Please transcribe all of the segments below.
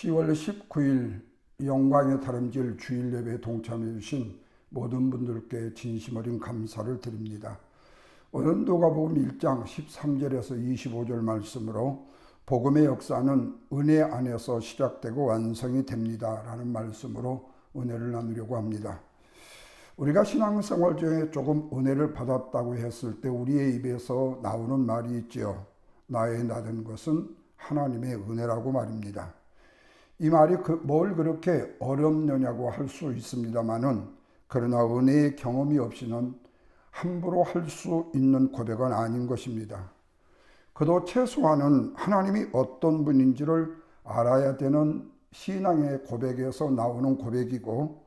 10월 19일 영광의 다름질 주일 예배에 동참해 주신 모든 분들께 진심 어린 감사를 드립니다. 오늘 누가복음 1장 13절에서 25절 말씀으로 복음의 역사는 은혜 안에서 시작되고 완성이 됩니다 라는 말씀으로 은혜를 나누려고 합니다. 우리가 신앙생활 중에 조금 은혜를 받았다고 했을 때 우리의 입에서 나오는 말이 있죠. 나의 나된 것은 하나님의 은혜라고 말입니다. 이 말이 뭘 그렇게 어렵느냐고 할 수 있습니다만은, 그러나 은혜의 경험이 없이는 함부로 할 수 있는 고백은 아닌 것입니다. 그도 최소한은 하나님이 어떤 분인지를 알아야 되는 신앙의 고백에서 나오는 고백이고,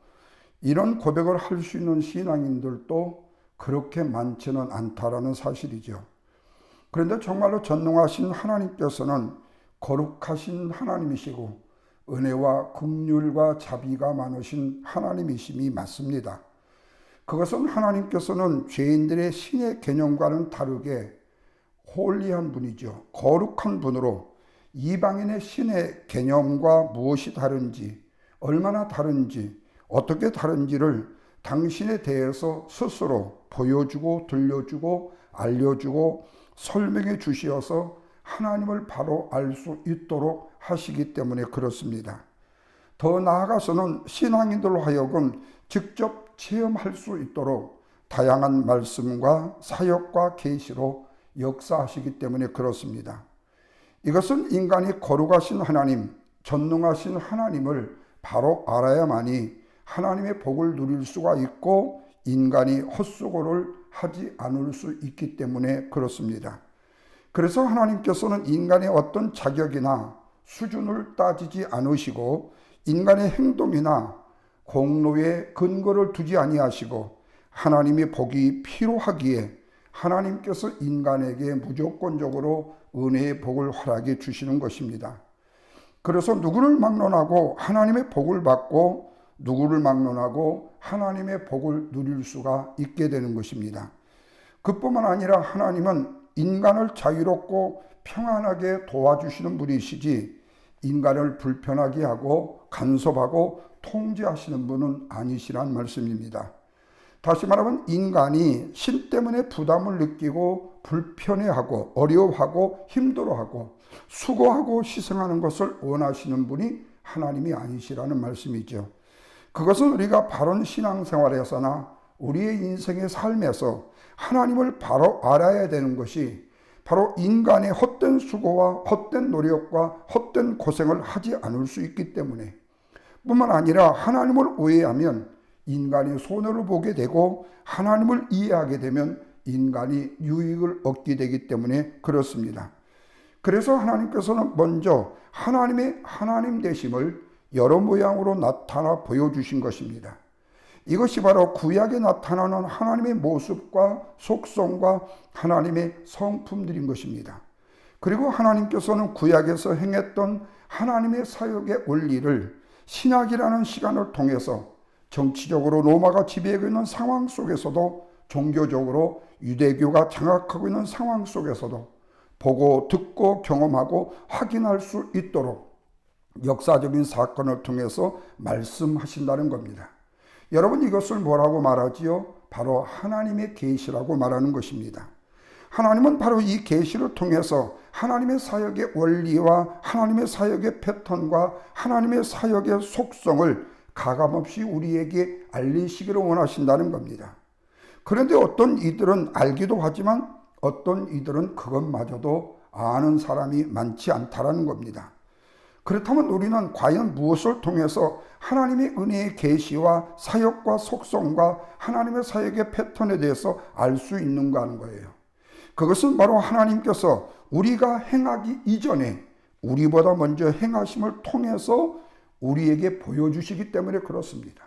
이런 고백을 할 수 있는 신앙인들도 그렇게 많지는 않다라는 사실이죠. 그런데 정말로 전능하신 하나님께서는 거룩하신 하나님이시고 은혜와 긍휼과 자비가 많으신 하나님이심이 맞습니다. 그것은 하나님께서는 죄인들의 신의 개념과는 다르게 홀리한 분이죠. 거룩한 분으로 이방인의 신의 개념과 무엇이 다른지, 얼마나 다른지, 어떻게 다른지를 당신에 대해서 스스로 보여주고 들려주고 알려주고 설명해 주시어서 하나님을 바로 알 수 있도록 하시기 때문에 그렇습니다. 더 나아가서는 신앙인들로 하여금 직접 체험할 수 있도록 다양한 말씀과 사역과 계시로 역사하시기 때문에 그렇습니다. 이것은 인간이 거룩하신 하나님, 전능하신 하나님을 바로 알아야만이 하나님의 복을 누릴 수가 있고 인간이 헛수고를 하지 않을 수 있기 때문에 그렇습니다. 그래서 하나님께서는 인간의 어떤 자격이나 수준을 따지지 않으시고 인간의 행동이나 공로에 근거를 두지 아니하시고 하나님의 복이 필요하기에 하나님께서 인간에게 무조건적으로 은혜의 복을 허락해 주시는 것입니다. 그래서 누구를 막론하고 하나님의 복을 받고 누구를 막론하고 하나님의 복을 누릴 수가 있게 되는 것입니다. 그뿐만 아니라 하나님은 인간을 자유롭고 평안하게 도와주시는 분이시지 인간을 불편하게 하고 간섭하고 통제하시는 분은 아니시란 말씀입니다. 다시 말하면 인간이 신 때문에 부담을 느끼고 불편해하고 어려워하고 힘들어하고 수고하고 희생하는 것을 원하시는 분이 하나님이 아니시라는 말씀이죠. 그것은 우리가 바른 신앙생활에서나 우리의 인생의 삶에서 하나님을 바로 알아야 되는 것이 바로 인간의 헛된 수고와 헛된 노력과 헛된 고생을 하지 않을 수 있기 때문에, 뿐만 아니라 하나님을 오해하면 인간이 손해를 보게 되고 하나님을 이해하게 되면 인간이 유익을 얻게 되기 때문에 그렇습니다. 그래서 하나님께서는 먼저 하나님의 하나님 되심을 여러 모양으로 나타나 보여주신 것입니다. 이것이 바로 구약에 나타나는 하나님의 모습과 속성과 하나님의 성품들인 것입니다. 그리고 하나님께서는 구약에서 행했던 하나님의 사역의 원리를 신약이라는 시간을 통해서 정치적으로 로마가 지배하고 있는 상황 속에서도 종교적으로 유대교가 장악하고 있는 상황 속에서도 보고 듣고 경험하고 확인할 수 있도록 역사적인 사건을 통해서 말씀하신다는 겁니다. 여러분, 이것을 뭐라고 말하지요? 바로 하나님의 계시라고 말하는 것입니다. 하나님은 바로 이 계시를 통해서 하나님의 사역의 원리와 하나님의 사역의 패턴과 하나님의 사역의 속성을 가감없이 우리에게 알리시기를 원하신다는 겁니다. 그런데 어떤 이들은 알기도 하지만 어떤 이들은 그것마저도 아는 사람이 많지 않다라는 겁니다. 그렇다면 우리는 과연 무엇을 통해서 하나님의 은혜의 계시와 사역과 속성과 하나님의 사역의 패턴에 대해서 알 수 있는가 하는 거예요. 그것은 바로 하나님께서 우리가 행하기 이전에 우리보다 먼저 행하심을 통해서 우리에게 보여주시기 때문에 그렇습니다.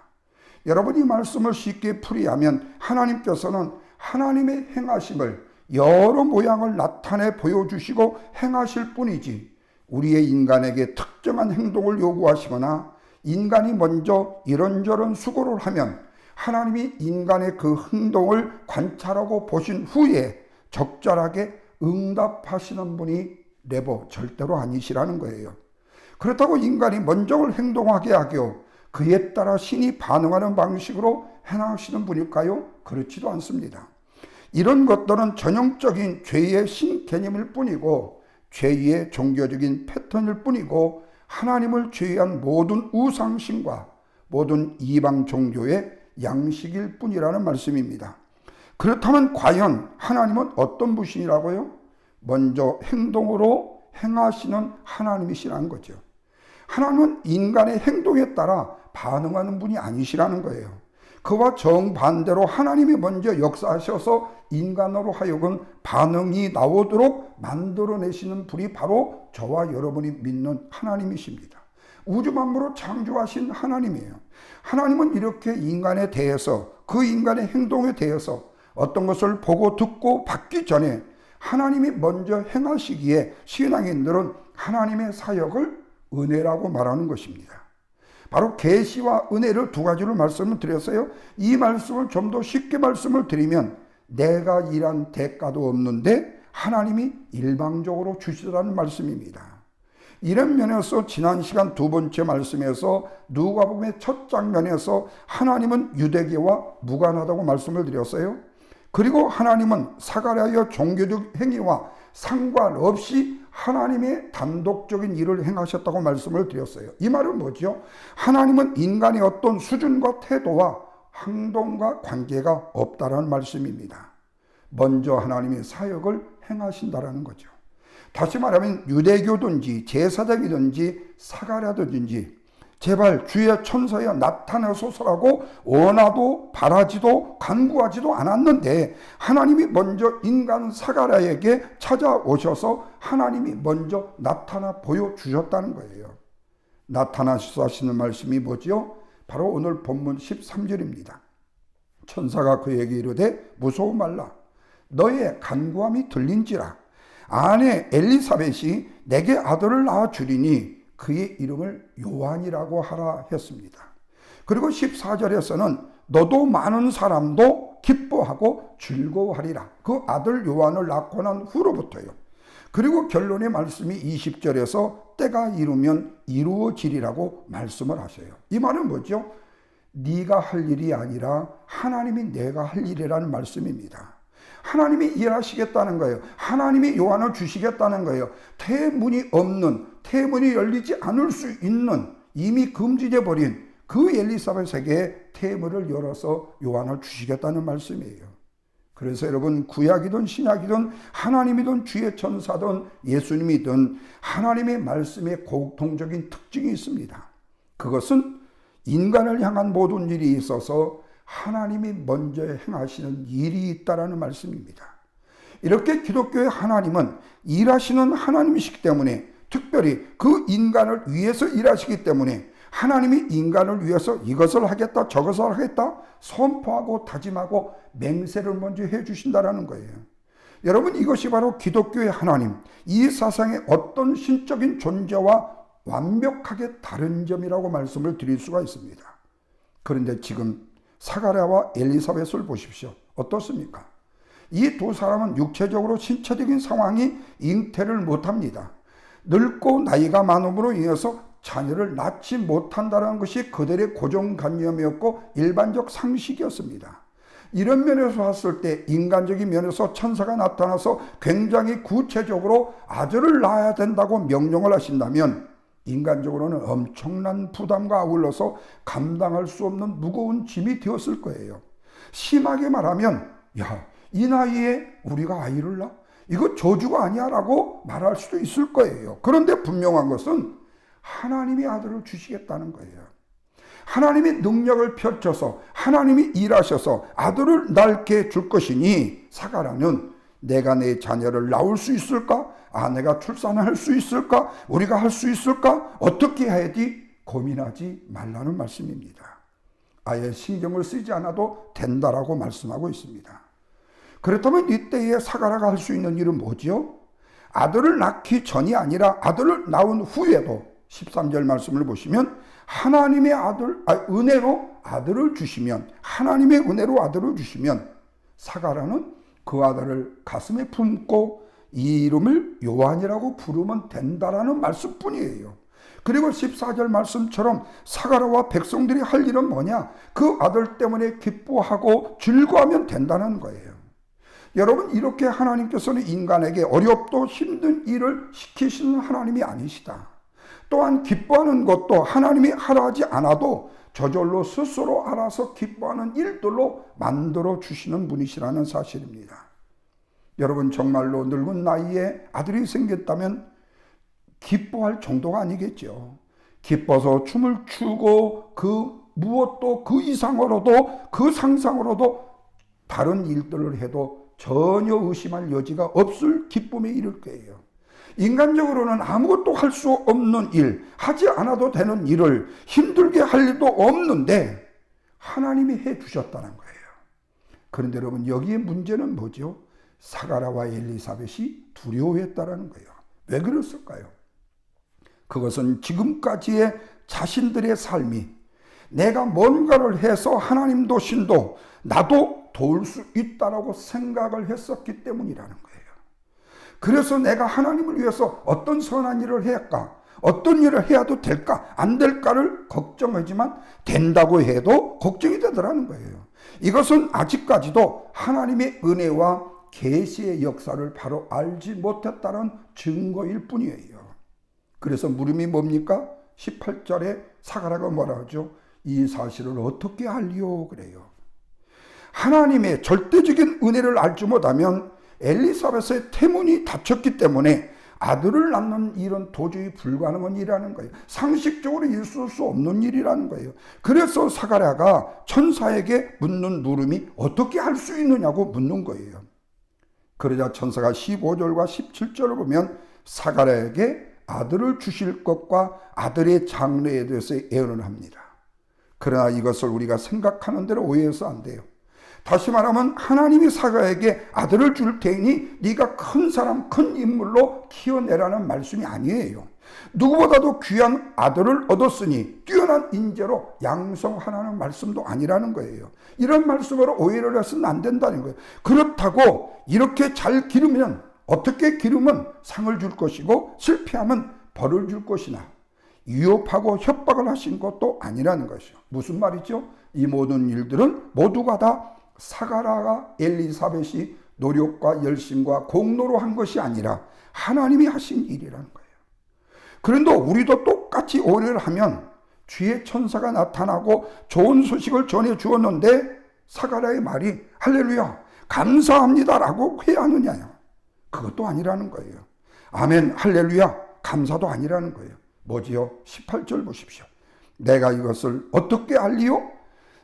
여러분, 이 말씀을 쉽게 풀이하면 하나님께서는 하나님의 행하심을 여러 모양을 나타내 보여주시고 행하실 뿐이지 우리의 인간에게 특정한 행동을 요구하시거나 인간이 먼저 이런저런 수고를 하면 하나님이 인간의 그 행동을 관찰하고 보신 후에 적절하게 응답하시는 분이 절대로 아니시라는 거예요. 그렇다고 인간이 먼저 행동하게 하고 그에 따라 신이 반응하는 방식으로 행하시는 분일까요? 그렇지도 않습니다. 이런 것들은 전형적인 죄의 신개념일 뿐이고 죄의 종교적인 패턴일 뿐이고 하나님을 제외한 모든 우상신과 모든 이방 종교의 양식일 뿐이라는 말씀입니다. 그렇다면 과연 하나님은 어떤 분이시라고요? 먼저 행동으로 행하시는 하나님이시라는 거죠. 하나님은 인간의 행동에 따라 반응하는 분이 아니시라는 거예요. 그와 정반대로 하나님이 먼저 역사하셔서 인간으로 하여금 반응이 나오도록 만들어내시는 분이 바로 저와 여러분이 믿는 하나님이십니다. 우주 만물을 창조하신 하나님이에요. 하나님은 이렇게 인간에 대해서, 그 인간의 행동에 대해서 어떤 것을 보고 듣고 받기 전에 하나님이 먼저 행하시기에 신앙인들은 하나님의 사역을 은혜라고 말하는 것입니다. 바로 계시와 은혜를 두 가지로 말씀을 드렸어요. 이 말씀을 좀 더 쉽게 말씀을 드리면 내가 일한 대가도 없는데 하나님이 일방적으로 주시더라는 말씀입니다. 이런 면에서 지난 시간 두 번째 말씀에서 누가복음의 첫 장면에서 하나님은 유대계와 무관하다고 말씀을 드렸어요. 그리고 하나님은 사가랴의 종교적 행위와 상관없이 하나님의 단독적인 일을 행하셨다고 말씀을 드렸어요. 이 말은 뭐죠? 하나님은 인간의 어떤 수준과 태도와 행동과 관계가 없다라는 말씀입니다. 먼저 하나님의 사역을 행하신다라는 거죠. 다시 말하면 유대교든지 제사장이든지 사가랴든지 제발 주의 천사여 나타나소서라고 원하도 바라지도 간구하지도 않았는데 하나님이 먼저 인간 사가랴에게 찾아오셔서 하나님이 먼저 나타나 보여주셨다는 거예요. 나타나셔서 하시는 말씀이 뭐지요? 바로 오늘 본문 13절입니다. 천사가 그에게 이르되 무서워 말라. 너의 간구함이 들린지라. 아내 엘리사벳이 내게 아들을 낳아 주리니 그의 이름을 요한이라고 하라 했습니다. 그리고 14절에서는 너도 많은 사람도 기뻐하고 즐거워하리라. 그 아들 요한을 낳고 난 후로부터요. 그리고 결론의 말씀이 20절에서 때가 이르면 이루어지리라고 말씀을 하셔요. 이 말은 뭐죠? 네가 할 일이 아니라 하나님이 내가 할 일이라는 말씀입니다. 하나님이 일하시겠다는 거예요. 하나님이 요한을 주시겠다는 거예요. 태문이 없는, 태문이 열리지 않을 수 있는 이미 금지돼 버린 그 엘리사벳에게 태문을 열어서 요한을 주시겠다는 말씀이에요. 그래서 여러분 구약이든 신약이든 하나님이든 주의 천사든 예수님이든 하나님의 말씀에 공통적인 특징이 있습니다. 그것은 인간을 향한 모든 일이 있어서 하나님이 먼저 행하시는 일이 있다라는 말씀입니다. 이렇게 기독교의 하나님은 일하시는 하나님이시기 때문에 특별히 그 인간을 위해서 일하시기 때문에 하나님이 인간을 위해서 이것을 하겠다 저것을 하겠다 선포하고 다짐하고 맹세를 먼저 해주신다라는 거예요. 여러분 이것이 바로 기독교의 하나님, 이 사상의 어떤 신적인 존재와 완벽하게 다른 점이라고 말씀을 드릴 수가 있습니다. 그런데 지금 사가랴와 엘리사벳을 보십시오. 어떻습니까? 이 두 사람은 육체적으로 신체적인 상황이 잉태를 못합니다. 늙고 나이가 많음으로 인해서 자녀를 낳지 못한다는 것이 그들의 고정관념이었고 일반적 상식이었습니다. 이런 면에서 봤을 때 인간적인 면에서 천사가 나타나서 굉장히 구체적으로 아들을 낳아야 된다고 명령을 하신다면 인간적으로는 엄청난 부담과 아울러서 감당할 수 없는 무거운 짐이 되었을 거예요. 심하게 말하면 야, 이 나이에 우리가 아이를 낳아? 이거 저주가 아니야 라고 말할 수도 있을 거예요. 그런데 분명한 것은 하나님이 아들을 주시겠다는 거예요. 하나님이 능력을 펼쳐서 하나님이 일하셔서 아들을 낳게 줄 것이니 사가랴는 내가 내 자녀를 낳을 수 있을까? 아내가 출산할 수 있을까? 우리가 할 수 있을까? 어떻게 해야지? 고민하지 말라는 말씀입니다. 아예 신경을 쓰지 않아도 된다라고 말씀하고 있습니다. 그렇다면 이때에 사가랴가 할 수 있는 일은 뭐지요? 아들을 낳기 전이 아니라 아들을 낳은 후에도 13절 말씀을 보시면 하나님의 은혜로 아들을 주시면 하나님의 은혜로 아들을 주시면 사가랴는 그 아들을 가슴에 품고 이 이름을 요한이라고 부르면 된다라는 말씀뿐이에요. 그리고 14절 말씀처럼 사가랴와 백성들이 할 일은 뭐냐? 그 아들 때문에 기뻐하고 즐거워하면 된다는 거예요. 여러분, 이렇게 하나님께서는 인간에게 어렵도 힘든 일을 시키시는 하나님이 아니시다. 또한 기뻐하는 것도 하나님이 하라 하지 않아도 저절로 스스로 알아서 기뻐하는 일들로 만들어 주시는 분이시라는 사실입니다. 여러분, 정말로 늙은 나이에 아들이 생겼다면 기뻐할 정도가 아니겠죠. 기뻐서 춤을 추고 그 무엇도 그 이상으로도 그 상상으로도 다른 일들을 해도 전혀 의심할 여지가 없을 기쁨에 이를 거예요. 인간적으로는 아무것도 할 수 없는 일, 하지 않아도 되는 일을 힘들게 할 일도 없는데 하나님이 해 주셨다는 거예요. 그런데 여러분, 여기에 문제는 뭐죠? 사가랴와 엘리사벳이 두려워했다라는 거예요. 왜 그랬을까요? 그것은 지금까지의 자신들의 삶이 내가 뭔가를 해서 하나님도 신도 나도 도울 수 있다라고 생각을 했었기 때문이라는 거예요. 그래서 내가 하나님을 위해서 어떤 선한 일을 해야 할까? 어떤 일을 해야도 될까? 안 될까를 걱정하지만 된다고 해도 걱정이 되더라는 거예요. 이것은 아직까지도 하나님의 은혜와 계시의 역사를 바로 알지 못했다는 증거일 뿐이에요. 그래서 물음이 뭡니까? 18절에 사가랴가 뭐라 하죠? 이 사실을 어떻게 알리오? 그래요. 하나님의 절대적인 은혜를 알지 못하면 엘리사벳의 태문이 닫혔기 때문에 아들을 낳는 일은 도저히 불가능한 일이라는 거예요. 상식적으로 있을 수 없는 일이라는 거예요. 그래서 사가랴가 천사에게 묻는 물음이 어떻게 할 수 있느냐고 묻는 거예요. 그러자 천사가 15절과 17절을 보면 사가랴에게 아들을 주실 것과 아들의 장래에 대해서 예언을 합니다. 그러나 이것을 우리가 생각하는 대로 오해해서 안 돼요. 다시 말하면 하나님이 사가랴에게 아들을 줄 테니 네가 큰 사람, 큰 인물로 키워내라는 말씀이 아니에요. 누구보다도 귀한 아들을 얻었으니 뛰어난 인재로 양성하라는 말씀도 아니라는 거예요. 이런 말씀으로 오해를 해서는 안 된다는 거예요. 그렇다고 이렇게 잘 기르면, 어떻게 기르면 상을 줄 것이고 실패하면 벌을 줄 것이나 위협하고 협박을 하신 것도 아니라는 것이요. 무슨 말이죠? 이 모든 일들은 모두가 다 사가랴가 엘리사벳이 노력과 열심과 공로로 한 것이 아니라 하나님이 하신 일이라는 거예요. 그런데 우리도 똑같이 오해를 하면 주의 천사가 나타나고 좋은 소식을 전해 주었는데 사가랴의 말이 할렐루야 감사합니다라고 해야 하느냐요. 그것도 아니라는 거예요. 아멘 할렐루야 감사도 아니라는 거예요. 뭐지요? 18절 보십시오. 내가 이것을 어떻게 알리요?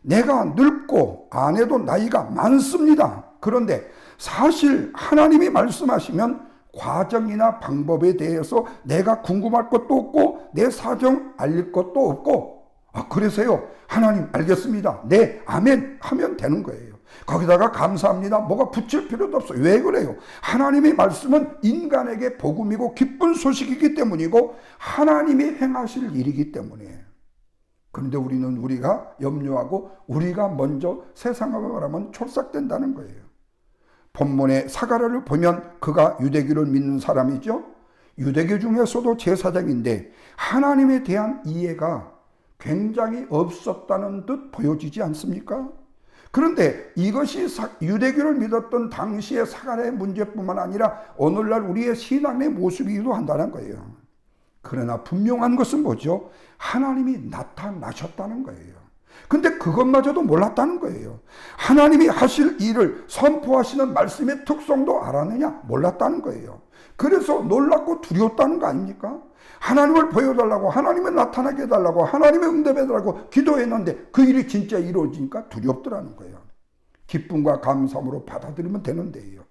내가 늙고 아내도 나이가 많습니다. 그런데 사실 하나님이 말씀하시면 과정이나 방법에 대해서 내가 궁금할 것도 없고 내 사정 알릴 것도 없고 그래서요 하나님 알겠습니다. 네 아멘 하면 되는 거예요. 거기다가 감사합니다 뭐가 붙일 필요도 없어요. 왜 그래요? 하나님의 말씀은 인간에게 복음이고 기쁜 소식이기 때문이고 하나님이 행하실 일이기 때문이에요. 그런데 우리가 염려하고 우리가 먼저 세상을 바라면 촐싹된다는 거예요. 본문의 사가랴를 보면 그가 유대교를 믿는 사람이죠. 유대교 중에서도 제사장인데 하나님에 대한 이해가 굉장히 없었다는 듯 보여지지 않습니까? 그런데 이것이 유대교를 믿었던 당시의 사가랴의 문제뿐만 아니라 오늘날 우리의 신앙의 모습이기도 한다는 거예요. 그러나 분명한 것은 뭐죠? 하나님이 나타나셨다는 거예요. 근데 그것마저도 몰랐다는 거예요. 하나님이 하실 일을 선포하시는 말씀의 특성도 알았느냐? 몰랐다는 거예요. 그래서 놀랍고 두려웠다는 거 아닙니까? 하나님을 보여달라고, 하나님을 나타나게 해달라고, 하나님의 응답해달라고 기도했는데 그 일이 진짜 이루어지니까 두렵더라는 거예요. 기쁨과 감사함으로 받아들이면 되는데요.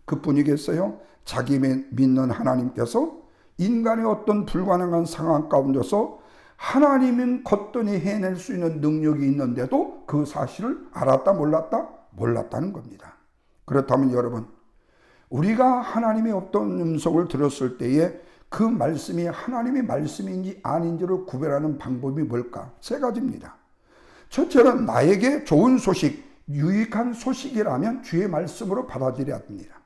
그뿐이겠어요? 자기 믿는 하나님께서 인간의 어떤 불가능한 상황 가운데서 하나님은 거뜬히 해낼 수 있는 능력이 있는데도 그 사실을 알았다 몰랐다? 몰랐다는 겁니다. 그렇다면 여러분, 우리가 하나님의 어떤 음성을 들었을 때에 그 말씀이 하나님의 말씀인지 아닌지를 구별하는 방법이 뭘까? 세 가지입니다. 첫째는 나에게 좋은 소식, 유익한 소식이라면 주의 말씀으로 받아들여야 합니다.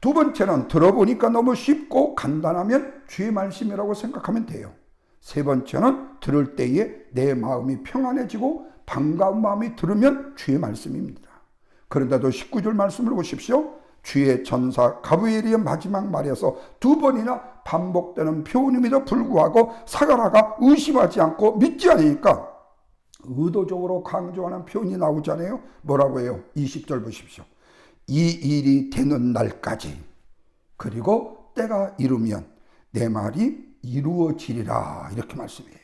두 번째는 들어보니까 너무 쉽고 간단하면 주의 말씀이라고 생각하면 돼요. 세 번째는 들을 때에 내 마음이 평안해지고 반가운 마음이 들으면 주의 말씀입니다. 그런데도 19절 말씀을 보십시오. 주의 전사 가브리엘의 마지막 말에서 두 번이나 반복되는 표현임에도 불구하고 사가랴가 의심하지 않고 믿지 않으니까 의도적으로 강조하는 표현이 나오잖아요. 뭐라고 해요? 20절 보십시오. 이 일이 되는 날까지 그리고 때가 이르면 내 말이 이루어지리라 이렇게 말씀해요.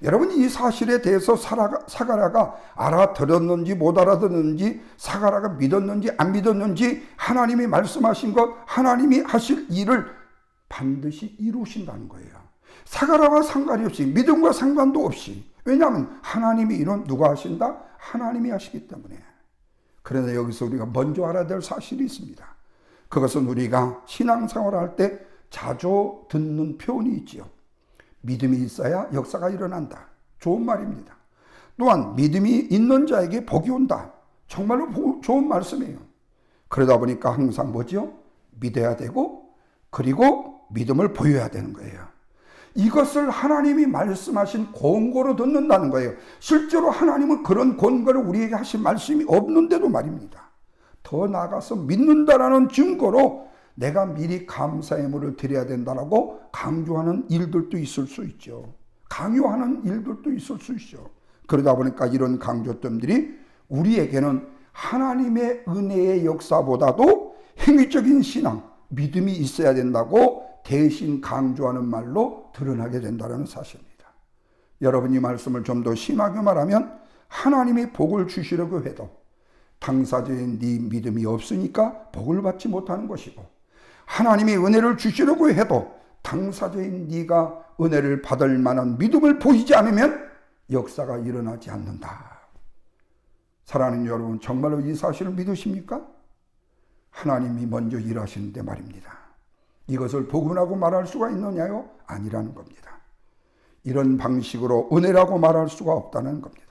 여러분 이 사실에 대해서 사가랴가 알아들었는지 못 알아들었는지 사가랴가 믿었는지 안 믿었는지 하나님이 말씀하신 것 하나님이 하실 일을 반드시 이루신다는 거예요. 사가랴와 상관이 없이 믿음과 상관도 없이 왜냐하면 하나님이 이룬 누가 하신다? 하나님이 하시기 때문에. 그런데 여기서 우리가 먼저 알아야 될 사실이 있습니다. 그것은 우리가 신앙생활을 할 때 자주 듣는 표현이 있지요. 믿음이 있어야 역사가 일어난다. 좋은 말입니다. 또한 믿음이 있는 자에게 복이 온다. 정말로 좋은 말씀이에요. 그러다 보니까 항상 뭐죠? 믿어야 되고 그리고 믿음을 보여야 되는 거예요. 이것을 하나님이 말씀하신 권고로 듣는다는 거예요. 실제로 하나님은 그런 권고를 우리에게 하신 말씀이 없는데도 말입니다. 더 나아가서 믿는다라는 증거로 내가 미리 감사의 물을 드려야 된다라고 강조하는 일들도 있을 수 있죠. 강요하는 일들도 있을 수 있죠. 그러다 보니까 이런 강조점들이 우리에게는 하나님의 은혜의 역사보다도 행위적인 신앙, 믿음이 있어야 된다고 대신 강조하는 말로 드러나게 된다는 사실입니다. 여러분 이 말씀을 좀 더 심하게 말하면 하나님이 복을 주시려고 해도 당사자인 네 믿음이 없으니까 복을 받지 못하는 것이고 하나님이 은혜를 주시려고 해도 당사자인 네가 은혜를 받을 만한 믿음을 보이지 않으면 역사가 일어나지 않는다. 사랑하는 여러분 정말로 이 사실을 믿으십니까? 하나님이 먼저 일하시는데 말입니다. 이것을 복음이라고 말할 수가 있느냐요? 아니라는 겁니다. 이런 방식으로 은혜라고 말할 수가 없다는 겁니다.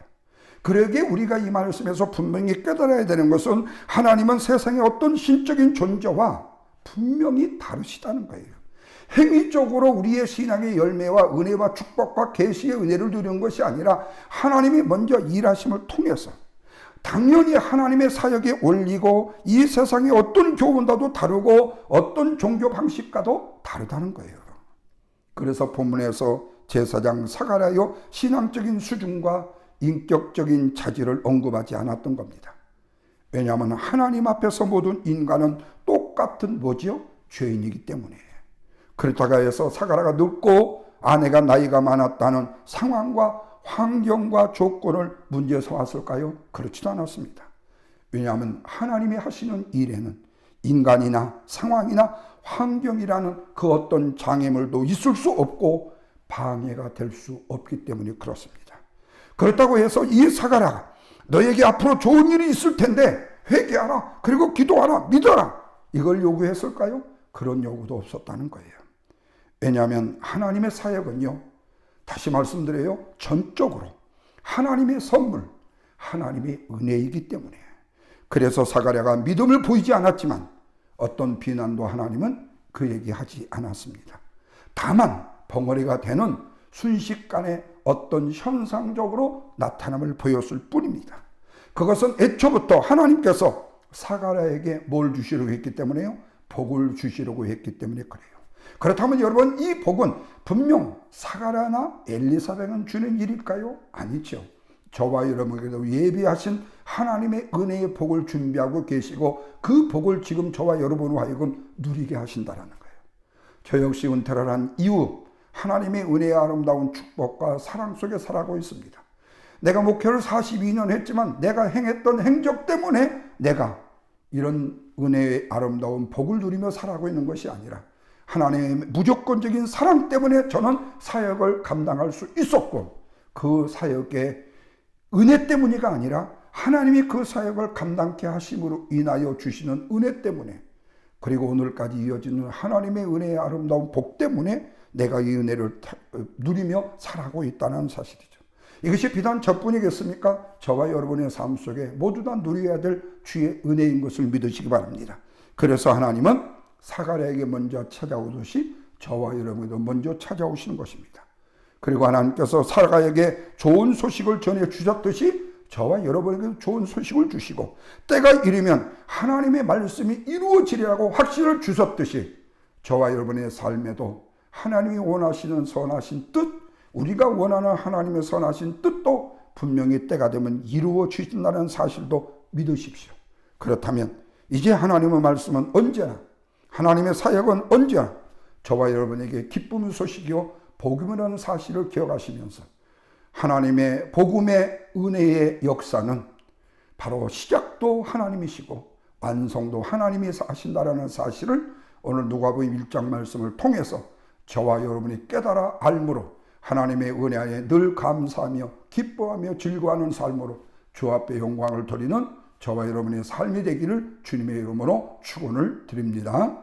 그러기에 우리가 이 말씀에서 분명히 깨달아야 되는 것은 하나님은 세상의 어떤 신적인 존재와 분명히 다르시다는 거예요. 행위적으로 우리의 신앙의 열매와 은혜와 축복과 계시의 은혜를 누리는 것이 아니라 하나님이 먼저 일하심을 통해서 당연히 하나님의 사역에 올리고 이 세상의 어떤 교훈과도 다르고 어떤 종교 방식과도 다르다는 거예요. 그래서 본문에서 제사장 사가랴의 신앙적인 수준과 인격적인 자질을 언급하지 않았던 겁니다. 왜냐하면 하나님 앞에서 모든 인간은 똑같은 뭐지요? 죄인이기 때문에. 그렇다고 해서 사가랴가 늙고 아내가 나이가 많았다는 상황과 환경과 조건을 문제 삼았을까요? 그렇지도 않았습니다. 왜냐하면 하나님이 하시는 일에는 인간이나 상황이나 환경이라는 그 어떤 장애물도 있을 수 없고 방해가 될 수 없기 때문에 그렇습니다. 그렇다고 해서 이 사가랴가 너에게 앞으로 좋은 일이 있을 텐데 회개하라 그리고 기도하라 믿어라 이걸 요구했을까요? 그런 요구도 없었다는 거예요. 왜냐하면 하나님의 사역은요 다시 말씀드려요 전적으로 하나님의 선물 하나님의 은혜이기 때문에 그래서 사가랴가 믿음을 보이지 않았지만 어떤 비난도 하나님은 그에게 하지 않았습니다. 다만 벙어리가 되는 순식간에 어떤 현상적으로 나타남을 보였을 뿐입니다. 그것은 애초부터 하나님께서 사가랴에게 뭘 주시려고 했기 때문에요? 복을 주시려고 했기 때문에 그래요. 그렇다면 여러분 이 복은 분명 사가랴나 엘리사벳은 주는 일일까요? 아니죠. 저와 여러분에게도 예비하신 하나님의 은혜의 복을 준비하고 계시고 그 복을 지금 저와 여러분으로 하여금 누리게 하신다는 거예요. 저 역시 은퇴를 한 이후 하나님의 은혜의 아름다운 축복과 사랑 속에 살아가고 있습니다. 내가 목회를 42년 했지만 내가 행했던 행적 때문에 내가 이런 은혜의 아름다운 복을 누리며 살아가고 있는 것이 아니라 하나님의 무조건적인 사랑 때문에 저는 사역을 감당할 수 있었고 그 사역의 은혜 때문이가 아니라 하나님이 그 사역을 감당케 하심으로 인하여 주시는 은혜 때문에 그리고 오늘까지 이어지는 하나님의 은혜의 아름다운 복 때문에 내가 이 은혜를 누리며 살아가고 있다는 사실이죠. 이것이 비단 저뿐이겠습니까? 저와 여러분의 삶 속에 모두 다 누려야 될 주의 은혜인 것을 믿으시기 바랍니다. 그래서 하나님은 사가랴에게 먼저 찾아오듯이 저와 여러분에도 먼저 찾아오시는 것입니다. 그리고 하나님께서 사라에게 좋은 소식을 전해 주셨듯이 저와 여러분에게 좋은 소식을 주시고, 때가 이르면 하나님의 말씀이 이루어지리라고 확신을 주셨듯이 저와 여러분의 삶에도 하나님이 원하시는 선하신 뜻, 우리가 원하는 하나님의 선하신 뜻도 분명히 때가 되면 이루어지신다는 사실도 믿으십시오. 그렇다면 이제 하나님의 말씀은 언제나, 하나님의 사역은 언제나 저와 여러분에게 기쁨의 소식이요 복음이라는 사실을 기억하시면서, 하나님의 복음의 은혜의 역사는 바로 시작도 하나님이시고 완성도 하나님이 하신다라는 사실을 오늘 누가복음 1장 말씀을 통해서 저와 여러분이 깨달아 알므로 하나님의 은혜에 늘 감사하며 기뻐하며 즐거워하는 삶으로 주 앞에 영광을 돌리는 저와 여러분의 삶이 되기를 주님의 이름으로 축원을 드립니다.